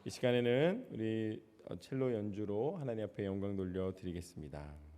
이 시간에는 우리 첼로 연주로 하나님 앞에 영광 돌려드리겠습니다.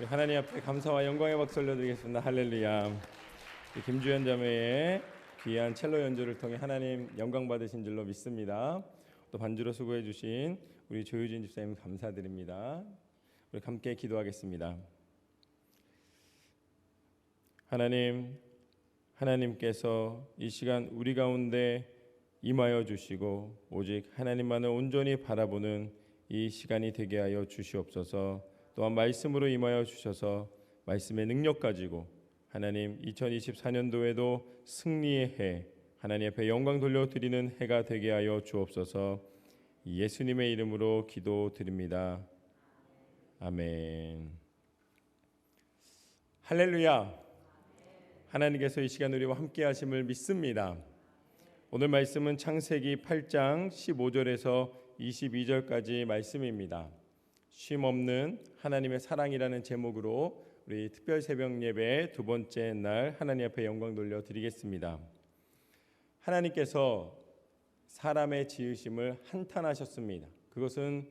하나님 앞에 감사와 영광의 박수 올려드리겠습니다. 할렐루야. 김주현 자매의 귀한 첼로 연주를 통해 하나님 영광 받으신 줄로 믿습니다. 또 반주로 수고해 주신 우리 조유진 집사님 감사드립니다. 우리 함께 기도하겠습니다. 하나님께서 이 시간 우리 가운데 임하여 주시고 오직 하나님만을 온전히 바라보는 이 시간이 되게 하여 주시옵소서. 또한 말씀으로 임하여 주셔서 말씀의 능력 가지고 하나님 2024년도에도 승리의 해, 하나님 앞에 영광 돌려드리는 해가 되게 하여 주옵소서. 예수님의 이름으로 기도드립니다. 아멘. 할렐루야. 하나님께서 이 시간 우리와 함께 하심을 믿습니다. 오늘 말씀은 창세기 8장 15절에서 22절까지 말씀입니다. 쉼없는 하나님의 사랑이라는 제목으로 우리 특별 새벽 예배 두 번째 날 하나님 앞에 영광 돌려드리겠습니다. 하나님께서 사람의 지으심을 한탄하셨습니다. 그것은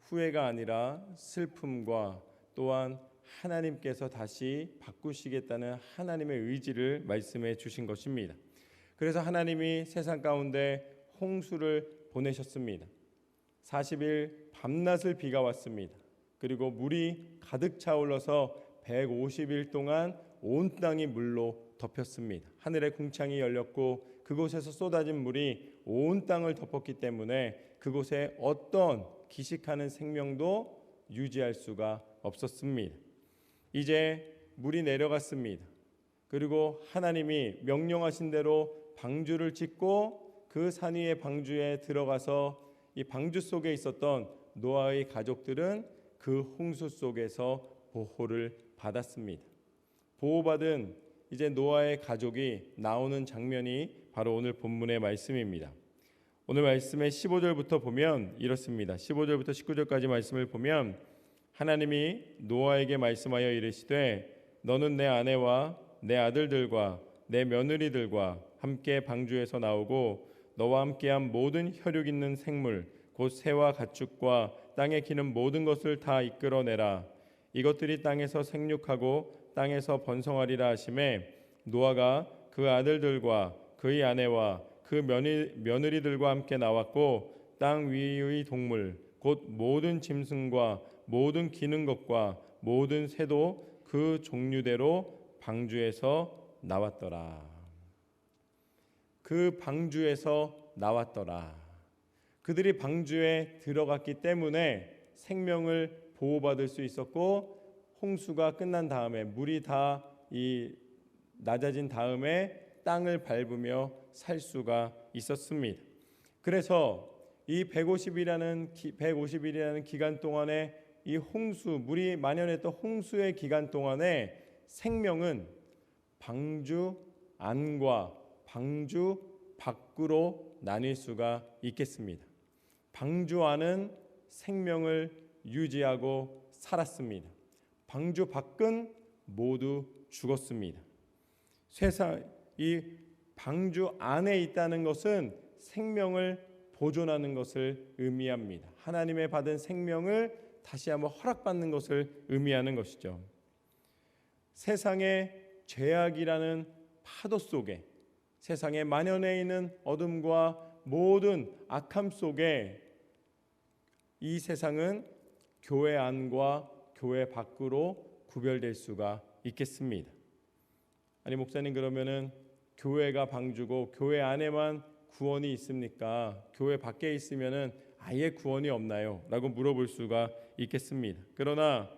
후회가 아니라 슬픔과 또한 하나님께서 다시 바꾸시겠다는 하나님의 의지를 말씀해 주신 것입니다. 그래서 하나님이 세상 가운데 홍수를 보내셨습니다. 40일 밤낮을 비가 왔습니다. 그리고 물이 가득 차올라서 150일 동안 온 땅이 물로 덮였습니다. 하늘의 궁창이 열렸고 그곳에서 쏟아진 물이 온 땅을 덮었기 때문에 그곳에 어떤 기식하는 생명도 유지할 수가 없었습니다. 이제 물이 내려갔습니다. 그리고 하나님이 명령하신 대로 방주를 짓고 그 산 위의 방주에 들어가서 이 방주 속에 있었던 노아의 가족들은 그 홍수 속에서 보호를 받았습니다. 보호받은 이제 노아의 가족이 나오는 장면이 바로 오늘 본문의 말씀입니다. 오늘 말씀의 15절부터 보면 이렇습니다. 15절부터 19절까지 말씀을 보면 하나님이 노아에게 말씀하여 이르시되 너는 내 아내와 내 아들들과 내 며느리들과 함께 방주에서 나오고 너와 함께한 모든 혈육 있는 생물 곧 새와 가축과 땅에 기는 모든 것을 다 이끌어내라. 이것들이 땅에서 생육하고 땅에서 번성하리라 하시매 노아가 그 아들들과 그의 아내와 그 며느리들과 함께 나왔고 땅 위의 동물 곧 모든 짐승과 모든 기는 것과 모든 새도 그 종류대로 방주에서 나왔더라. 그 방주에서 나왔더라. 그들이 방주에 들어갔기 때문에 생명을 보호받을 수 있었고 홍수가 끝난 다음에 물이 다 낮아진 다음에 땅을 밟으며 살 수가 있었습니다. 그래서 이 150일이라는 기간 동안에 이 홍수, 물이 만연했던 홍수의 기간 동안에 생명은 방주 안과 방주 밖으로 나뉠 수가 있겠습니다. 방주 안은 생명을 유지하고 살았습니다. 방주 밖은 모두 죽었습니다. 이 방주 안에 있다는 것은 생명을 보존하는 것을 의미합니다. 하나님의 받은 생명을 다시 한번 허락받는 것을 의미하는 것이죠. 세상의 죄악이라는 파도 속에 세상에 만연해 있는 어둠과 모든 악함 속에 이 세상은 교회 안과 교회 밖으로 구별될 수가 있겠습니다. 아니 목사님 그러면은 교회가 방주고 교회 안에만 구원이 있습니까? 교회 밖에 있으면은 아예 구원이 없나요? 라고 물어볼 수가 있겠습니다. 그러나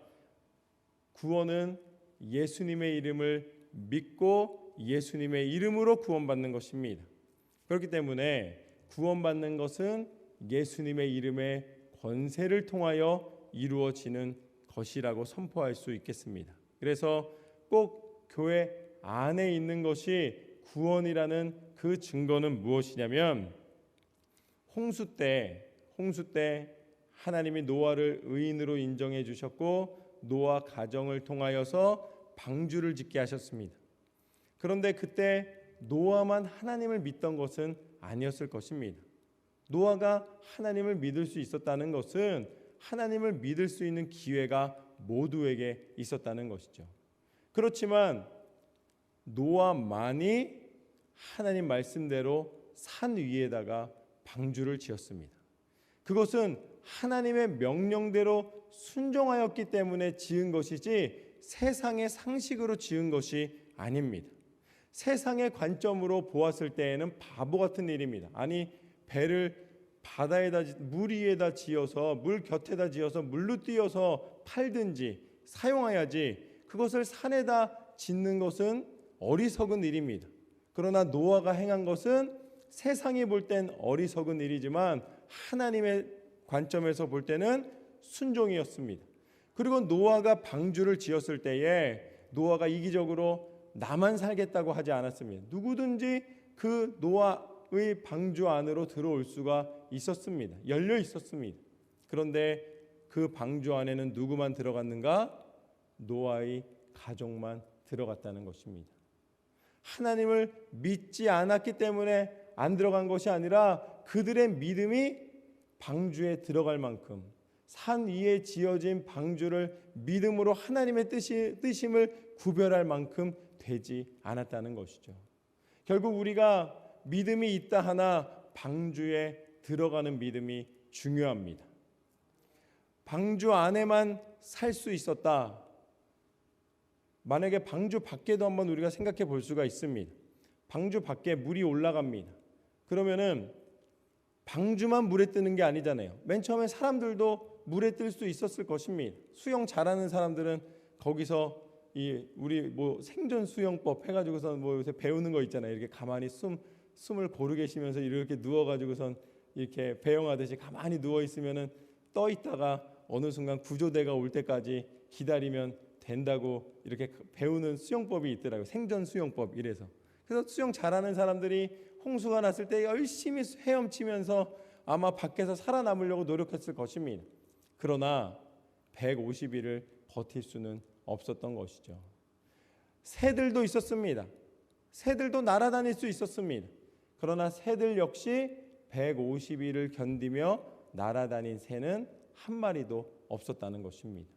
구원은 예수님의 이름을 믿고 예수님의 이름으로 구원받는 것입니다. 그렇기 때문에 구원받는 것은 예수님의 이름의 권세를 통하여 이루어지는 것이라고 선포할 수 있겠습니다. 그래서 꼭 교회 안에 있는 것이 구원이라는 그 증거는 무엇이냐면 홍수 때 하나님이 노아를 의인으로 인정해 주셨고 노아 가정을 통하여서 방주를 짓게 하셨습니다. 그런데 그때 노아만 하나님을 믿던 것은 아니었을 것입니다. 노아가 하나님을 믿을 수 있었다는 것은 하나님을 믿을 수 있는 기회가 모두에게 있었다는 것이죠. 그렇지만 노아만이 하나님 말씀대로 산 위에다가 방주를 지었습니다. 그것은 하나님의 명령대로 순종하였기 때문에 지은 것이지 세상의 상식으로 지은 것이 아닙니다. 세상의 관점으로 보았을 때에는 바보 같은 일입니다. 아니 배를 바다에다 물 위에다 지어서 물 곁에다 지어서 물로 띄어서 팔든지 사용해야지 그것을 산에다 짓는 것은 어리석은 일입니다. 그러나 노아가 행한 것은 세상이 볼 땐 어리석은 일이지만 하나님의 관점에서 볼 때는 순종이었습니다. 그리고 노아가 방주를 지었을 때에 노아가 이기적으로 나만 살겠다고 하지 않았습니다. 누구든지 그 노아의 방주 안으로 들어올 수가 있었습니다. 열려 있었습니다. 그런데 그 방주 안에는 누구만 들어갔는가? 노아의 가족만 들어갔다는 것입니다. 하나님을 믿지 않았기 때문에 안 들어간 것이 아니라 그들의 믿음이 방주에 들어갈 만큼, 산 위에 지어진 방주를 믿음으로 하나님의 뜻임을 구별할 만큼 되지 않았다는 것이죠. 결국 우리가 믿음이 있다 하나 방주에 들어가는 믿음이 중요합니다. 방주 안에만 살 수 있었다. 만약에 방주 밖에도 한번 우리가 생각해 볼 수가 있습니다. 방주 밖에 물이 올라갑니다. 그러면은 방주만 물에 뜨는 게 아니잖아요. 맨 처음에 사람들도 물에 뜰 수 있었을 것입니다. 수영 잘하는 사람들은 거기서 우리 생존 수영법 해가지고선 요새 배우는 거 있잖아요. 이렇게 가만히 숨을 고르게 쉬면서 이렇게 누워가지고선 이렇게 배영하듯이 가만히 누워 있으면은 떠 있다가 어느 순간 구조대가 올 때까지 기다리면 된다고 이렇게 배우는 수영법이 있더라고요. 생존 수영법 이래서. 그래서 수영 잘하는 사람들이 홍수가 났을 때 열심히 헤엄치면서 아마 밖에서 살아남으려고 노력했을 것입니다. 그러나 150일을 버틸 수는 없었던 것이죠. 새들도 있었습니다. 새들도 날아다닐 수 있었습니다. 그러나 새들 역시 150일을 견디며 날아다닌 새는 한 마리도 없었다는 것입니다.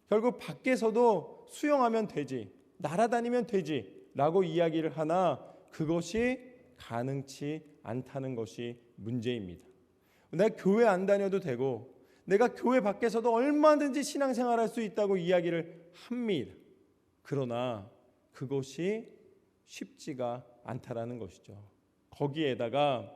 결국 밖에서도 수영하면 되지, 날아다니면 되지 라고 이야기를 하나 그것이 가능치 않다는 것이 문제입니다. 내가 교회 안 다녀도 되고 내가 교회 밖에서도 얼마든지 신앙생활할 수 있다고 이야기를 합니다. 그러나 그것이 쉽지가 않다라는 것이죠. 거기에다가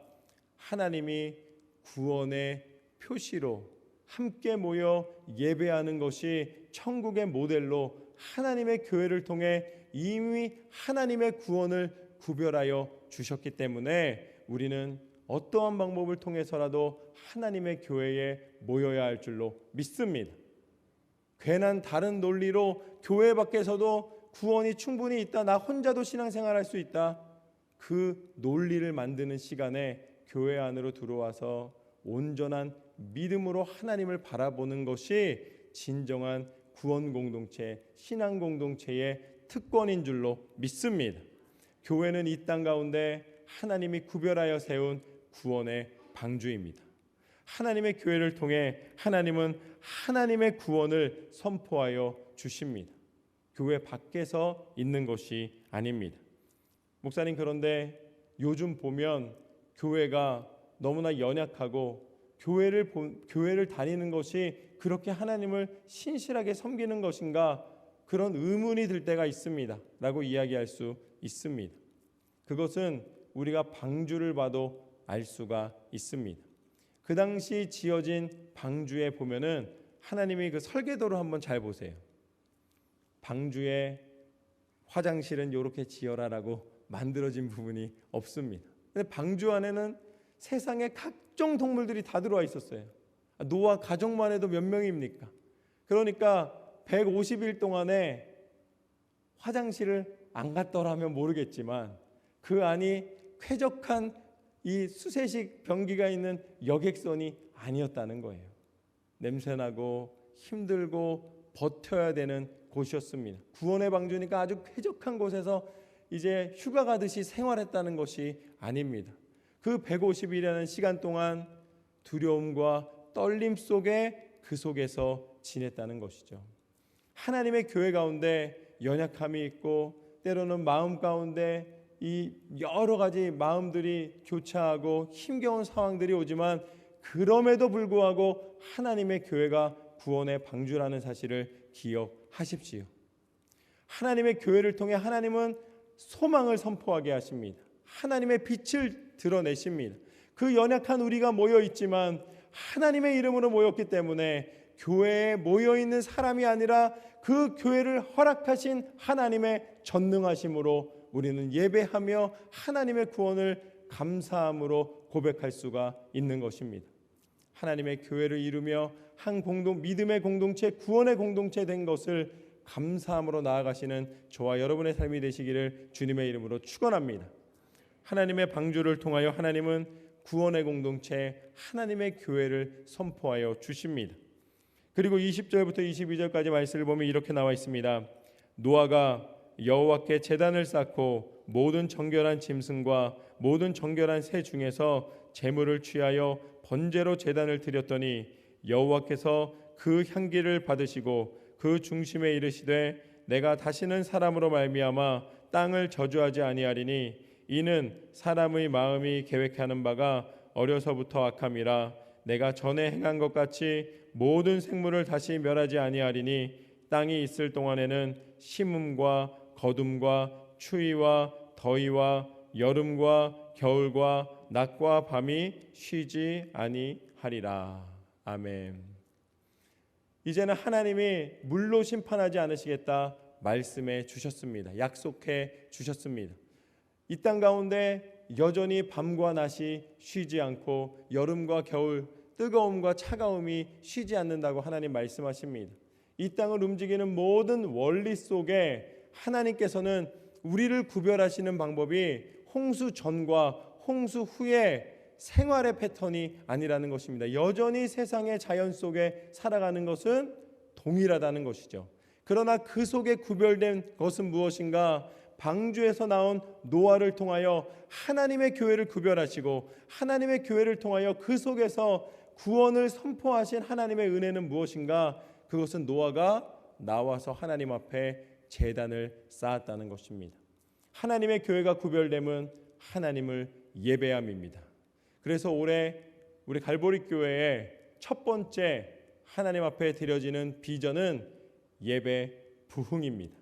하나님이 구원의 표시로 함께 모여 예배하는 것이 천국의 모델로 하나님의 교회를 통해 이미 하나님의 구원을 구별하여 주셨기 때문에 우리는 어떠한 방법을 통해서라도 하나님의 교회에 모여야 할 줄로 믿습니다. 괜한 다른 논리로 교회 밖에서도 구원이 충분히 있다, 나 혼자도 신앙생활할 수 있다, 그 논리를 만드는 시간에 교회 안으로 들어와서 온전한 믿음으로 하나님을 바라보는 것이 진정한 구원 공동체, 신앙 공동체의 특권인 줄로 믿습니다. 교회는 이 땅 가운데 하나님이 구별하여 세운 구원의 방주입니다. 하나님의 교회를 통해 하나님은 하나님의 구원을 선포하여 주십니다. 교회 밖에서 있는 것이 아닙니다. 목사님, 그런데 요즘 보면 교회가 너무나 연약하고 교회를 다니는 것이 그렇게 하나님을 신실하게 섬기는 것인가, 그런 의문이 들 때가 있습니다 라고 이야기할 수 있습니다. 그것은 우리가 방주를 봐도 알 수가 있습니다. 그 당시 지어진 방주에 보면은 하나님이 그 설계도를 한번 잘 보세요. 방주에 화장실은 이렇게 지어라라고 만들어진 부분이 없습니다. 근데 방주 안에는 세상의 각종 동물들이 다 들어와 있었어요. 노아 가족만 해도 몇 명입니까? 그러니까 150일 동안에 화장실을 안 갔더라면 모르겠지만 그 안이 쾌적한 이 수세식 변기가 있는 여객선이 아니었다는 거예요. 냄새나고 힘들고 버텨야 되는 곳이었습니다. 구원의 방주니까 아주 쾌적한 곳에서 이제 휴가 가듯이 생활했다는 것이 아닙니다. 그 150일이라는 시간 동안 두려움과 떨림 속에 그 속에서 지냈다는 것이죠. 하나님의 교회 가운데 연약함이 있고 때로는 마음 가운데 이 여러 가지 마음들이 교차하고 힘겨운 상황들이 오지만 그럼에도 불구하고 하나님의 교회가 구원의 방주라는 사실을 기억하십시오. 하나님의 교회를 통해 하나님은 소망을 선포하게 하십니다. 하나님의 빛을 드러내십니다. 그 연약한 우리가 모여 있지만 하나님의 이름으로 모였기 때문에 교회에 모여 있는 사람이 아니라 그 교회를 허락하신 하나님의 전능하심으로 우리는 예배하며 하나님의 구원을 감사함으로 고백할 수가 있는 것입니다. 하나님의 교회를 이루며 한 믿음의 공동체, 구원의 공동체 된 것을 감사함으로 나아가시는 저와 여러분의 삶이 되시기를 주님의 이름으로 축원합니다. 하나님의 방주를 통하여 하나님은 구원의 공동체, 하나님의 교회를 선포하여 주십니다. 그리고 20절부터 22절까지 말씀을 보면 이렇게 나와 있습니다. 노아가 여호와께 제단을 쌓고 모든 정결한 짐승과 모든 정결한 새 중에서 제물을 취하여 번제로 제단을 드렸더니 여호와께서 그 향기를 받으시고 그 중심에 이르시되 내가 다시는 사람으로 말미암아 땅을 저주하지 아니하리니 이는 사람의 마음이 계획하는 바가 어려서부터 악함이라. 내가 전에 행한 것 같이 모든 생물을 다시 멸하지 아니하리니 땅이 있을 동안에는 심음과 거둠과 추위와 더위와 여름과 겨울과 낮과 밤이 쉬지 아니하리라. 아멘. 이제는 하나님이 물로 심판하지 않으시겠다 말씀해 주셨습니다. 약속해 주셨습니다. 이 땅 가운데 여전히 밤과 낮이 쉬지 않고 여름과 겨울, 뜨거움과 차가움이 쉬지 않는다고 하나님 말씀하십니다. 이 땅을 움직이는 모든 원리 속에 하나님께서는 우리를 구별하시는 방법이 홍수 전과 홍수 후의 생활의 패턴이 아니라는 것입니다. 여전히 세상의 자연 속에 살아가는 것은 동일하다는 것이죠. 그러나 그 속에 구별된 것은 무엇인가? 방주에서 나온 노아를 통하여 하나님의 교회를 구별하시고 하나님의 교회를 통하여 그 속에서 구원을 선포하신 하나님의 은혜는 무엇인가? 그것은 노아가 나와서 하나님 앞에 제단을 쌓았다는 것입니다. 하나님의 교회가 구별됨은 하나님을 예배함입니다. 그래서 올해 우리 갈보리 교회의 첫 번째 하나님 앞에 드려지는 비전은 예배 부흥입니다.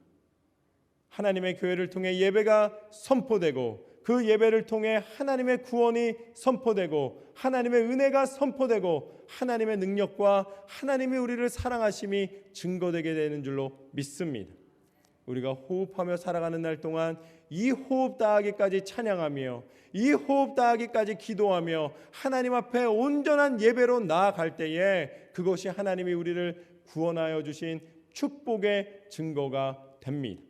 하나님의 교회를 통해 예배가 선포되고 그 예배를 통해 하나님의 구원이 선포되고 하나님의 은혜가 선포되고 하나님의 능력과 하나님이 우리를 사랑하심이 증거되게 되는 줄로 믿습니다. 우리가 호흡하며 살아가는 날 동안 이 호흡 다하기까지 찬양하며 이 호흡 다하기까지 기도하며 하나님 앞에 온전한 예배로 나아갈 때에 그것이 하나님이 우리를 구원하여 주신 축복의 증거가 됩니다.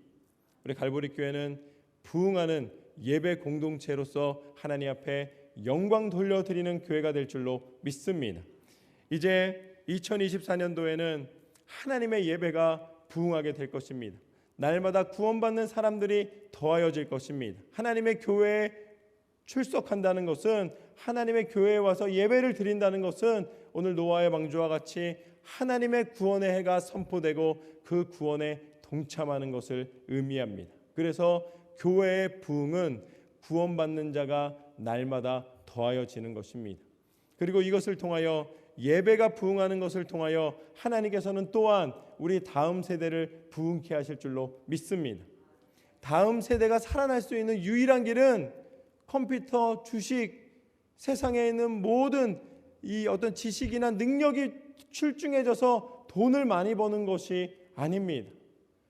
우리 갈보리 교회는 부흥하는 예배 공동체로서 하나님 앞에 영광 돌려드리는 교회가 될 줄로 믿습니다. 이제 2024년도에는 하나님의 예배가 부흥하게 될 것입니다. 날마다 구원받는 사람들이 더하여질 것입니다. 하나님의 교회에 출석한다는 것은, 하나님의 교회에 와서 예배를 드린다는 것은 오늘 노아의 방주와 같이 하나님의 구원의 해가 선포되고 그 구원에 동참하는 것을 의미합니다. 그래서 교회의 부흥은 구원받는 자가 날마다 더하여지는 것입니다. 그리고 이것을 통하여 예배가 부흥하는 것을 통하여 하나님께서는 또한 우리 다음 세대를 부흥케 하실 줄로 믿습니다. 다음 세대가 살아날 수 있는 유일한 길은 컴퓨터, 주식, 세상에 있는 모든 이 어떤 지식이나 능력이 출중해져서 돈을 많이 버는 것이 아닙니다.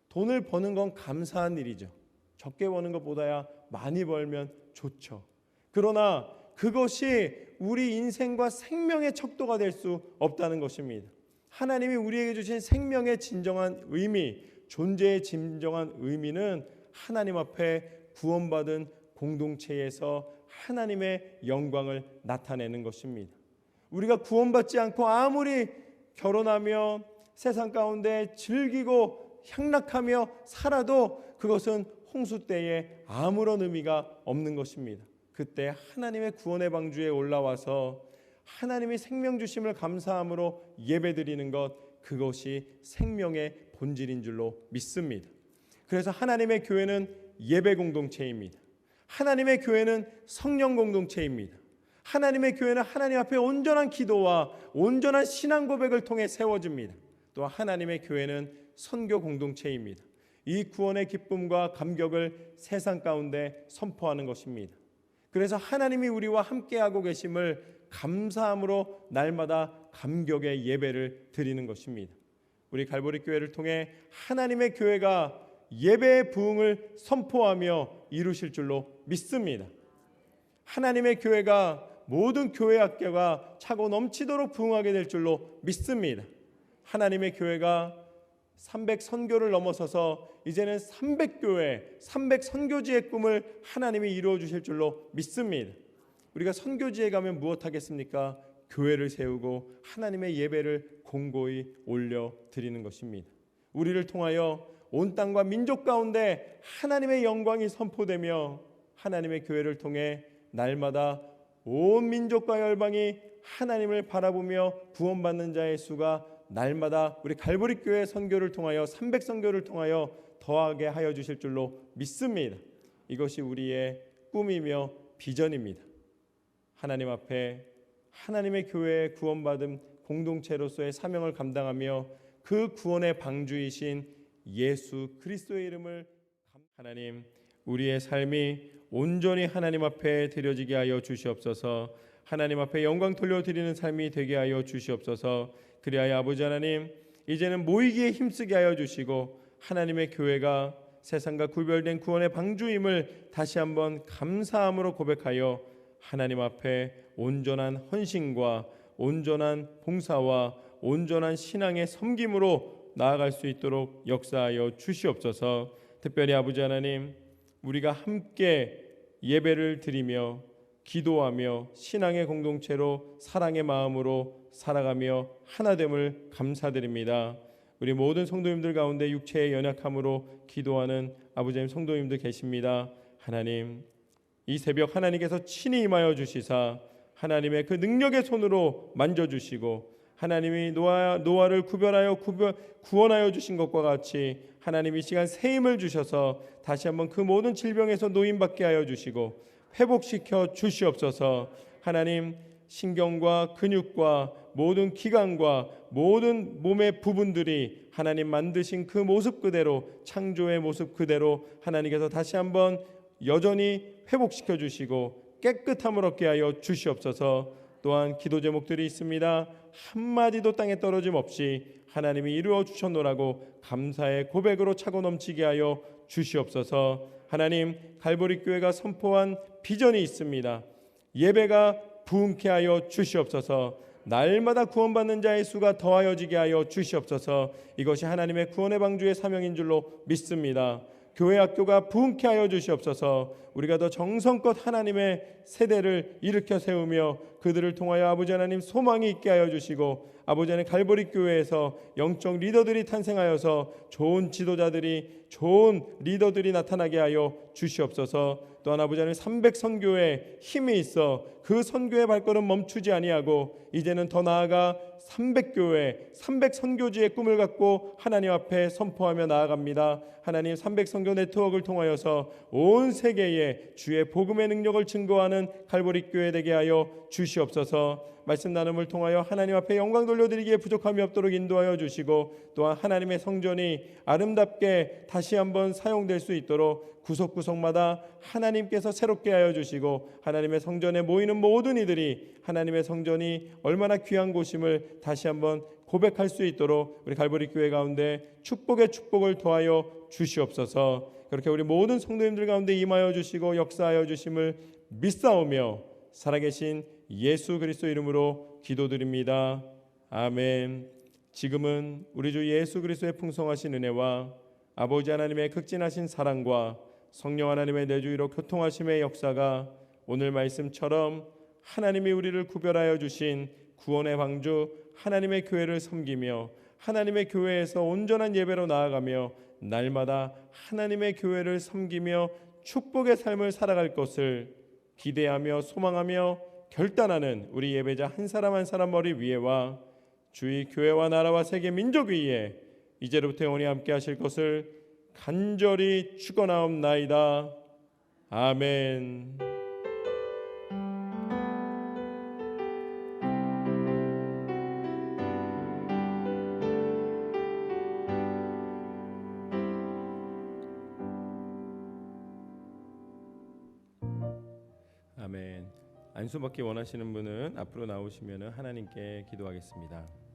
돈을 버는 건 감사한 일이죠. 적게 버는 것보다야 많이 벌면 좋죠. 그러나 그것이 우리 인생과 생명의 척도가 될 수 없다는 것입니다. 하나님이 우리에게 주신 생명의 진정한 의미, 존재의 진정한 의미는 하나님 앞에 구원받은 공동체에서 하나님의 영광을 나타내는 것입니다. 우리가 구원받지 않고 아무리 결혼하며 세상 가운데 즐기고 향락하며 살아도 그것은 홍수 때에 아무런 의미가 없는 것입니다. 그때 하나님의 구원의 방주에 올라와서 하나님이 생명 주심을 감사함으로 예배드리는 것, 그것이 생명의 본질인 줄로 믿습니다. 그래서 하나님의 교회는 예배 공동체입니다. 하나님의 교회는 성령 공동체입니다. 하나님의 교회는 하나님 앞에 온전한 기도와 온전한 신앙 고백을 통해 세워집니다. 또 하나님의 교회는 선교 공동체입니다. 이 구원의 기쁨과 감격을 세상 가운데 선포하는 것입니다. 그래서 하나님이 우리와 함께하고 계심을 감사함으로 날마다 감격의 예배를 드리는 것입니다. 우리 갈보리 교회를 통해 하나님의 교회가 예배의 부흥을 선포하며 이루실 줄로 믿습니다. 하나님의 교회가 모든 교회 학교가 차고 넘치도록 부흥하게 될 줄로 믿습니다. 하나님의 교회가 300선교를 넘어서서 이제는 300교회, 300선교지의 꿈을 하나님이 이루어 주실 줄로 믿습니다. 우리가 선교지에 가면 무엇하겠습니까? 교회를 세우고 하나님의 예배를 공고히 올려 드리는 것입니다. 우리를 통하여 온 땅과 민족 가운데 하나님의 영광이 선포되며 하나님의 교회를 통해 날마다 온 민족과 열방이 하나님을 바라보며 구원받는 자의 수가 날마다 우리 갈보리 교회 선교를 통하여 300선교를 통하여 더하게 하여 주실 줄로 믿습니다. 이것이 우리의 꿈이며 비전입니다. 하나님 앞에 하나님의 교회에 구원받은 공동체로서의 사명을 감당하며 그 구원의 방주이신 예수 그리스도의 이름을 하나님, 우리의 삶이 온전히 하나님 앞에 드려지게 하여 주시옵소서. 하나님 앞에 영광 돌려드리는 삶이 되게 하여 주시옵소서. 그리하여 아버지 하나님, 이제는 모이기에 힘쓰게 하여 주시고 하나님의 교회가 세상과 구별된 구원의 방주임을 다시 한번 감사함으로 고백하여 하나님 앞에 온전한 헌신과 온전한 봉사와 온전한 신앙의 섬김으로 나아갈 수 있도록 역사하여 주시옵소서. 특별히 아버지 하나님, 우리가 함께 예배를 드리며 기도하며 신앙의 공동체로 사랑의 마음으로 살아가며 하나됨을 감사드립니다. 우리 모든 성도님들 가운데 육체의 연약함으로 기도하는 아버지 하나님 성도님들 계십니다. 하나님, 이 새벽 하나님께서 친히 임하여 주시사 하나님의 그 능력의 손으로 만져주시고 하나님이 노아를 구원하여 주신 것과 같이 하나님 이 시간 새 힘을 주셔서 다시 한번 그 모든 질병에서 노임받게 하여 주시고 회복시켜 주시옵소서. 하나님, 신경과 근육과 모든 기관과 모든 몸의 부분들이 하나님 만드신 그 모습 그대로, 창조의 모습 그대로 하나님께서 다시 한번 여전히 회복시켜 주시고 깨끗함을 얻게 하여 주시옵소서. 또한 기도 제목들이 있습니다. 한마디도 땅에 떨어짐 없이 하나님이 이루어 주셨노라고 감사의 고백으로 차고 넘치게 하여 주시옵소서. 하나님, 갈보리 교회가 선포한 비전이 있습니다. 예배가 부흥케 하여 주시옵소서. 날마다 구원받는 자의 수가 더하여지게 하여 주시옵소서. 이것이 하나님의 구원의 방주의 사명인 줄로 믿습니다. 교회 학교가 부흥케 하여 주시옵소서. 우리가 더 정성껏 하나님의 세대를 일으켜 세우며 그들을 통하여 아버지 하나님 소망이 있게 하여 주시고 아버지 하나님 갈보리 교회에서 영적 리더들이 탄생하여서 좋은 지도자들이 좋은 리더들이 나타나게 하여 주시옵소서. 또한 아버지 하나님 300선교에 힘이 있어 그 선교의 발걸음 멈추지 아니하고 이제는 더 나아가 300교회 300선교지의 꿈을 갖고 하나님 앞에 선포하며 나아갑니다. 하나님, 300선교 네트워크를 통하여서 온 세계에 주의 복음의 능력을 증거하는 갈보리 교회 되게 하여 주시옵소서. 말씀 나눔을 통하여 하나님 앞에 영광 돌려드리기에 부족함이 없도록 인도하여 주시고 또한 하나님의 성전이 아름답게 다시 한번 사용될 수 있도록 구석구석마다 하나님께서 새롭게 하여 주시고 하나님의 성전에 모이는 모든 이들이 하나님의 성전이 얼마나 귀한 곳임을 다시 한번 고백할 수 있도록 우리 갈보리 교회 가운데 축복의 축복을 더하여 주시옵소서. 그렇게 우리 모든 성도님들 가운데 임하여 주시고 역사하여 주심을 믿사오며 살아계신 예수 그리스도 이름으로 기도드립니다. 아멘. 지금은 우리 주 예수 그리스도의 풍성하신 은혜와 아버지 하나님의 극진하신 사랑과 성령 하나님의 내주위로 교통하심의 역사가 오늘 말씀처럼 하나님이 우리를 구별하여 주신 구원의 방주 하나님의 교회를 섬기며 하나님의 교회에서 온전한 예배로 나아가며 날마다 하나님의 교회를 섬기며 축복의 삶을 살아갈 것을 기대하며 소망하며 결단하는 우리 예배자 한 사람 한 사람 머리 위에와 주의 교회와 나라와 세계 민족 위에 이제로부터 영원히 함께 하실 것을 간절히 축원하옵나이다. 아멘. 아멘. 안수 받기 원하시는 분은 앞으로 나오시면 하나님께 기도하겠습니다.